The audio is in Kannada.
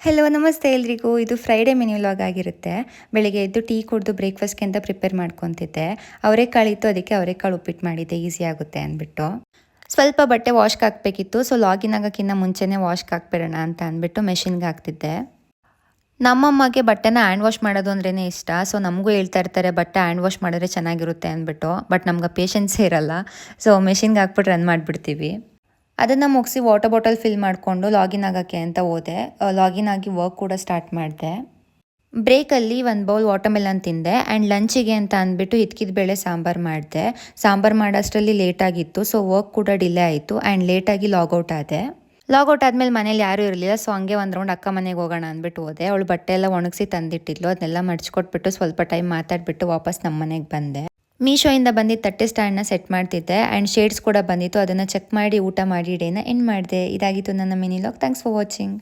ಹಲೋ ನಮಸ್ತೆ ಎಲ್ರಿಗೂ. ಇದು ಫ್ರೈಡೇ ಮೆನ್ಯೂ ವ್ಲಾಗ್ ಆಗಿರುತ್ತೆ. ಬೆಳಿಗ್ಗೆ ಎದ್ದು ಟೀ ಕುಡಿದು ಬ್ರೇಕ್ಫಾಸ್ಟ್ಗೆ ಅಂತ ಪ್ರಿಪೇರ್ ಮಾಡ್ಕೊತಿದ್ದೆ. ಅವರೆಕಾಳಿತ್ತು, ಅದಕ್ಕೆ ಅವರೆಕಾಳು ಉಪ್ಪಿಟ್ಟು ಮಾಡಿದ್ದೆ, ಈಸಿ ಆಗುತ್ತೆ ಅಂದ್ಬಿಟ್ಟು. ಸ್ವಲ್ಪ ಬಟ್ಟೆ ವಾಶ್ಗೆ ಹಾಕಬೇಕಿತ್ತು. ಸೊ ಲಾಗಿನ್ ಆಗೋಕ್ಕಿಂತ ಮುಂಚೆನೇ ವಾಶ್ಗೆ ಹಾಕ್ಬಿಡೋಣ ಅಂತ ಅಂದ್ಬಿಟ್ಟು ಮೆಷಿನ್ಗೆ ಹಾಕ್ತಿದ್ದೆ. ನಮ್ಮಮ್ಮಗೆ ಬಟ್ಟೆನ ಹ್ಯಾಂಡ್ ವಾಶ್ ಮಾಡೋದು ಅಂದ್ರೇ ಇಷ್ಟ. ಸೊ ನಮಗೂ ಹೇಳ್ತಾ ಇರ್ತಾರೆ ಬಟ್ಟೆ ಹ್ಯಾಂಡ್ ವಾಶ್ ಮಾಡಿದ್ರೆ ಚೆನ್ನಾಗಿರುತ್ತೆ ಅಂದ್ಬಿಟ್ಟು. ಬಟ್ ನಮ್ಗೆ ಪೇಷನ್ಸೇ ಇರಲ್ಲ. ಸೊ ಮೆಷಿನ್ಗೆ ಹಾಕ್ಬಿಟ್ಟು ರನ್ ಮಾಡಿಬಿಡ್ತೀವಿ. ಅದನ್ನು ಮುಗಿಸಿ ವಾಟರ್ ಬಾಟಲ್ ಫಿಲ್ ಮಾಡಿಕೊಂಡು ಲಾಗಿನ್ ಆಗೋಕ್ಕೆ ಅಂತ ಹೋದೆ. ಲಾಗಿನ್ ಆಗಿ ವರ್ಕ್ ಕೂಡ ಸ್ಟಾರ್ಟ್ ಮಾಡಿದೆ. ಬ್ರೇಕಲ್ಲಿ ಒಂದು ಬೌಲ್ ವಾಟರ್ಮೆಲನ್ ತಿಂದೆ ಆ್ಯಂಡ್ ಲಂಚಿಗೆ ಅಂತ ಅಂದ್ಬಿಟ್ಟು ಹಿತ್ಕಿದ ಬೇಳೆ ಸಾಂಬಾರು ಮಾಡಿದೆ. ಸಾಂಬಾರು ಮಾಡೋಷ್ಟರಲ್ಲಿ ಲೇಟಾಗಿತ್ತು. ಸೊ ವರ್ಕ್ ಕೂಡ ಡಿಲೇ ಆಯಿತು ಆ್ಯಂಡ್ ಲೇಟಾಗಿ ಲಾಗೌಟ್ ಆದೆ. ಲಾಗೌಟ್ ಆದಮೇಲೆ ಮನೇಲಿ ಯಾರೂ ಇರಲಿಲ್ಲ. ಸೊ ಹಂಗೆ ಒಂದು ರೌಂಡ್ ಅಕ್ಕ ಮನೆಗೆ ಹೋಗೋಣ ಅಂದ್ಬಿಟ್ಟು ಹೋದೆ. ಅವಳು ಬಟ್ಟೆ ಎಲ್ಲ ಒಣಗಿಸಿ ತಂದಿಟ್ಟಿದ್ಲು. ಅದನ್ನೆಲ್ಲ ಮಡ್ಚ್ಕೊಟ್ಬಿಟ್ಟು ಸ್ವಲ್ಪ ಟೈಮ್ ಮಾತಾಡಿಬಿಟ್ಟು ವಾಪಸ್ ನಮ್ಮ ಮನೆಗೆ ಬಂದೆ. ಮೀಶೋಯಿಂದ ಬಂದಿದ್ದು ತಟ್ಟೆ ಸ್ಟ್ಯಾಂಡ್ನ ಸೆಟ್ ಮಾಡ್ತಿದ್ದೆ ಆ್ಯಂಡ್ ಶೇಡ್ಸ್ ಕೂಡ ಬಂದಿತ್ತು. ಅದನ್ನು ಚೆಕ್ ಮಾಡಿ ಊಟ ಮಾಡಿ ಡೇನ ಎಂಡ್ ಮಾಡಿದೆ. ಇದಾಗಿತ್ತು ನನ್ನ mini vlog. Thanks for watching.